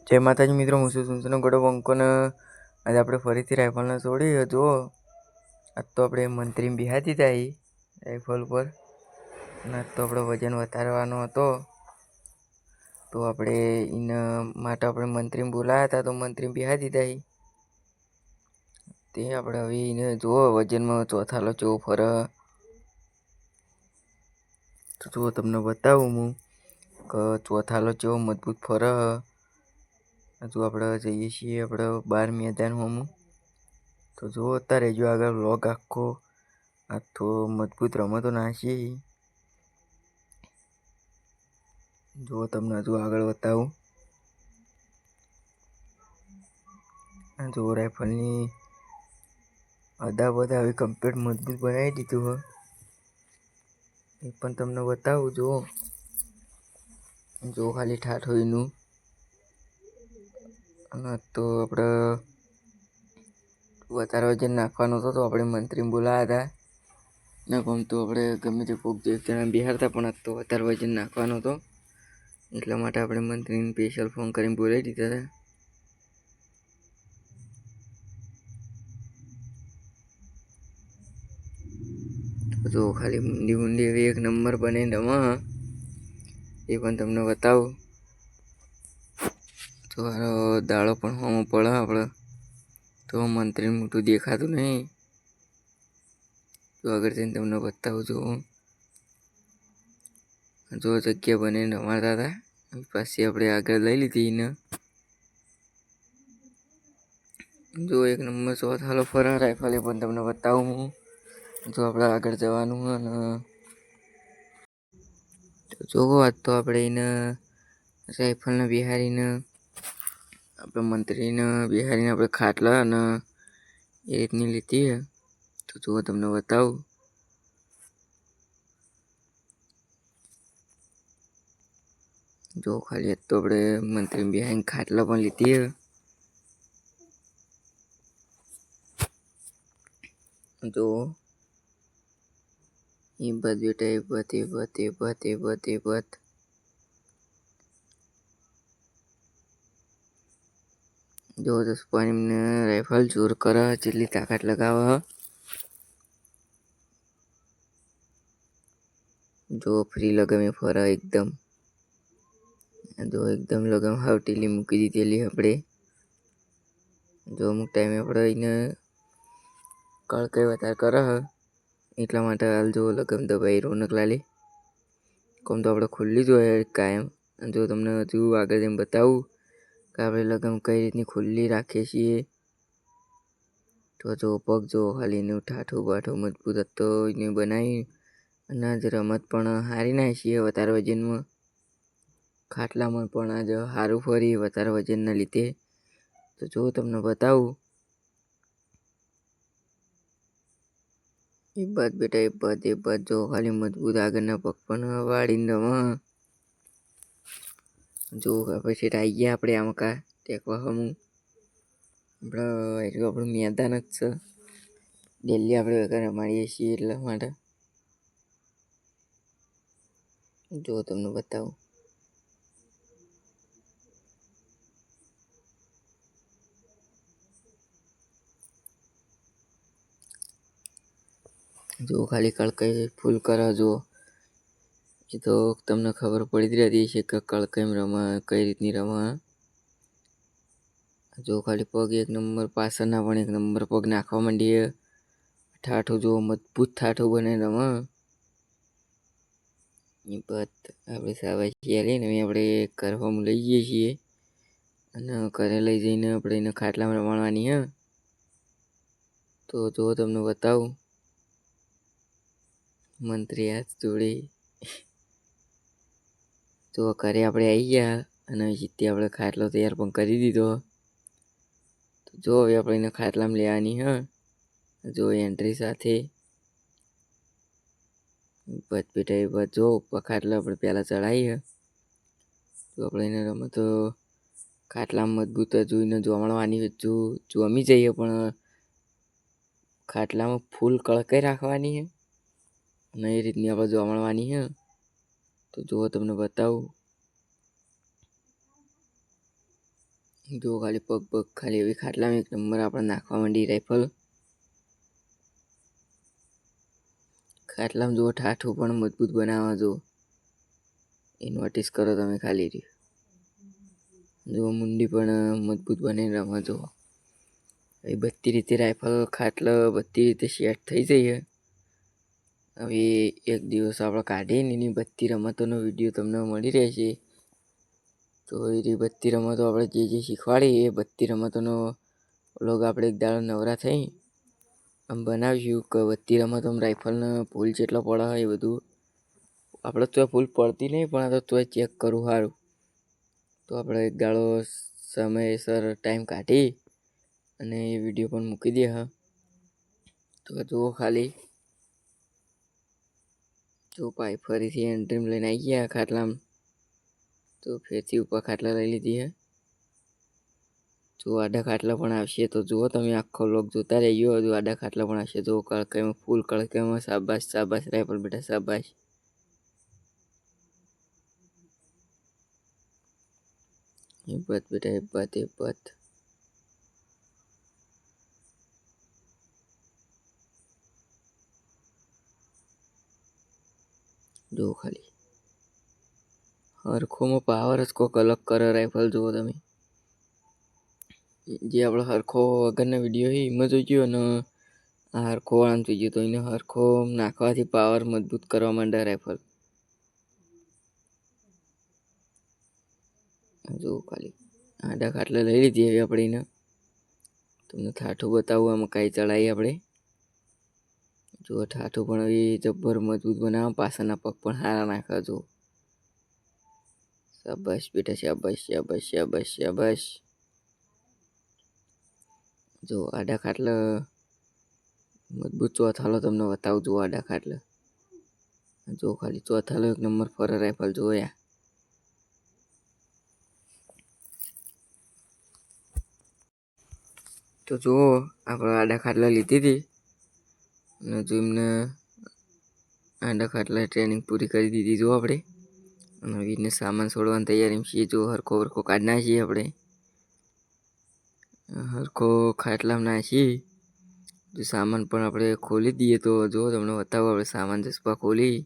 જય માતાજી મિત્રો, હું છું સુનસનો ગોડો બંકોને. આજે આપણે ફરીથી રાઇફલને છોડી જુઓ. આજ તો આપણે મંત્રી બિહાર દીધા રાઇફલ પર. અને આજ તો આપણો વજન વધારવાનો હતો, તો આપણે એના માટે આપણે મંત્રી બોલાયા હતા, તો મંત્રી બિહાર દીધા તે આપણે હવે એને જુઓ વજનમાં ચોથાલો ચેવો ફરે. તો જુઓ તમને બતાવું હું કે ચોથાલો ચેવો મજબૂત ફરે. હજુ આપણે જઈએ છીએ આપણે 12 મેદાનમાં. તો જુઓ અત્યારે જો આગળ વ્લોગ આખો આ તો મજબૂત રમતો નાખી. જુઓ તમને હજુ આગળ બતાવું. જુઓ રાઇફલની અદા બધા હવે કમ્પ્લીટ મજબૂત બનાવી દીધું હોય એ પણ તમને બતાવું. જુઓ ખાલી ઠાઠોઈનું. અને તો આપણે વધારે વજન નાખવાનું હતો, તો આપણે મંત્રી બોલાયા હતા. ના ગમતું આપણે ગમે તે કોક જણા બિહારતા, પણ આ તો વધારે વજન નાખવાનો હતો, એટલા માટે આપણે મંત્રીને સ્પેશિયલ ફોન કરીને બોલાવી દીધા હતા. તો ખાલી ઊંડી એવી એક નંબર બનીને રમા, એ પણ તમને બતાવું. તો દાડો પણ હોમો પડે આપણે, તો મંત્રી મોટું દેખાતું નહીં. તો આગળ જઈને તમને બતાવું છું. જો જગ્યા બનીને રમાડતા હતા, પાછી આપણે આગળ લઈ લીધી એને. જો એક નંબર ચોથાલો ફરા રાઇફલ, એ પણ તમને બતાવું હું. જો આપણે આગળ જવાનું હોય ને જોવો આજ તો આપણે એને રાઇફલને બિહારીને આપણે મંત્રીને બિહારીને આપણે ખાટલા અને એ રીતની લીધી. તો જુઓ તમને બતાવું. જો ખાલી તો આપણે મંત્રી બિહારીને ખાટલા પણ લીધી. જો એ બધ બેટા એ બધ જો દસપાને રાઇફલ જોર કરે, જેટલી તાકાત લગાવે. જો ફ્રી લગામે ફરા એકદમ. જો એકદમ લગામ હાવટીલી મૂકી દીધેલી આપણે. જો અમુક ટાઈમે આપણે એને કળકાઈ વધારે કરે, એટલા માટે હાલ જો લગામ દબાઈ રોનક લાલી. કોમ તો આપણે ખુલ્લી જ હોય કાયમ. જો તમને હજુ આગળ જઈને બતાવું કે આપણે લગામ કઈ રીતની ખુલ્લી રાખીએ છીએ. તો જો પગ જો ખાલી એનું ઠાઠું બાઠું મજબૂત હતો એને બનાવી. અને આજ રમત પણ હારી નાખી છીએ વધારે વજનમાં. ખાટલામાં પણ આજ સારું ફરી વધારે વજનના લીધે. તો જો તમને બતાવું. એ બાદ બેટા એ બાદ જો ખાલી મજબૂત આગળના પગ પણ વાળીને રમા. જો પછી આવી ગયા આપણે આમાં કા ટેકવા હમું. આપણું મેદાન જ છે, ડેલી આપણે વગર રમાડીએ છીએ એટલા માટે. જો તમને બતાવું. જો ખાલી કળકાઈ ફૂલ કરો. જો એ તો તમને ખબર પડી જ રહેતી છે કે કળકાઈ રમા કઈ રીતની રમા. જો ખાલી પગ એક નંબર પાછળના પણ એક નંબર પગ નાખવા માંડીએ. ઠાઠું જો મજબૂત ઠાઠું બને રમા. એ બાદ આપણે સાવાઈ લઈને આપણે કરવામાં લઈ જઈએ છીએ. અને ઘરે લઈ જઈને આપણે એને ખાટલામાં રમાડવાની હ. તો જો તમને બતાવું. મંત્રી હાથ જોડી. તો ઘરે આપણે આવી ગયા અને સીધી આપણે ખાટલો તૈયાર પણ કરી દીધો. તો જો હવે આપણે એને ખાટલામાં લેવાની હ. જો એન્ટ્રી સાથે બધ બેટા એ બધ જો ખાટલા આપણે પહેલાં ચડાવી. તો આપણે એને રમતો ખાટલામાં મજબૂત જોઈને જમણવાની જમી જઈએ, પણ ખાટલામાં ફૂલ કળકાઈ રાખવાની છે અને એ રીતની આપણે જમણવાની છે. તો જુઓ તમને બતાવું. જો ખાલી પગ પગ ખાલી એવી ખાટલામાં એક નંબર આપણે નાખવા માંડી રાઇફલ. ખાટલામાં જુઓ ઠાઠું પણ મજબૂત બનાવવા જો, એ નોટિસ કરો તમે ખાલી રહ્યું. જો મુંડી પણ મજબૂત બનીને રમવા જો. એ બધી રીતે રાઇફલ ખાટલો બધી રીતે સેટ થઈ જઈએ. હવે એક દિવસ આપણે કાઢીને એની બધી રમતોનો વિડીયો તમને મળી રહેશે. તો એ બધી રમતો આપણે જે શીખવાડી એ બધી રમતોનો વ્લોગ આપણે એક દાડો નવરા થઈ આમ બનાવીશું કે બધી રમતો રાઇફલને ભૂલ જેટલો પડે હોય એ બધું આપણે તો ભૂલ પડતી નહીં, પણ આ તો તોય ચેક કરવું સારું. તો આપણે એક દાડો સમયસર ટાઈમ કાઢી અને એ વિડીયો પણ મૂકી દે. હા, તો જુઓ ખાલી જો ભાઈ ફરીથી એન્ટ્રીમ લઈને આવી ગયા ખાટલામાં. તો ફેરથી ઉપર ખાટલા લઈ લીધી હે. જો આડા ખાટલા પણ આવશે તો જુઓ તમે આખો વ્લોગ જોતા રહીજો. હજુ આડા ખાટલા પણ આવશે. જો કળકાઈમાં ફૂલ કળકાઈમાં શાબાશ શાબાશ રાઇફલ બેટા શાબાશ. હિંમત બેટા હિંમત હિંમત. જો ખાલી હરખોમાં પાવર જ કોક અલગ કરે રાઇફલ. જુઓ તમે જે આપણો હરખો વગરનો વિડીયો છે એમાં જોઈ ગયો અને આ હરખો વાળામાં જોઈ ગયો તો એને હરખો નાખવાથી પાવર મજબૂત કરવા માંડે રાઇફલ. જો ખાલી આડા ખાટલા લઈ લીધી હવે આપણે એને તમને ઠાઠું બતાવું. આમાં કાંઈ ચડાવી આપણે જો ઠાઠું પણ હવે જબ્બર મજબૂત બનાવો. પાછળના પગ પણ સારા નાખે. જો શાબાશ બેટા શાબાશ શાબાશ શાબાશ શાબાશ. જો આડા ખાટલા મજબૂત ચોથાલો તમને બતાવું. જો આડા ખાટલા જો ખાલી ચોથાલો એક નંબર ફરે રાઇફલ જોયા. તો જુઓ આપણે આડા ખાટલા લીધી હતી અને જો એમને આડા ખાટલા ટ્રેનિંગ પૂરી કરી દીધી. જો આપણે અને એને સામાન છોડવાની તૈયારી છીએ. જો હરખો હરખો કાઢી નાખીએ આપણે. હરખો ખાટલામાં નાખી જો સામાન પણ આપણે ખોલી દઈએ. તો જો તમને બતાવો આપણે સામાન જસપા ખોલી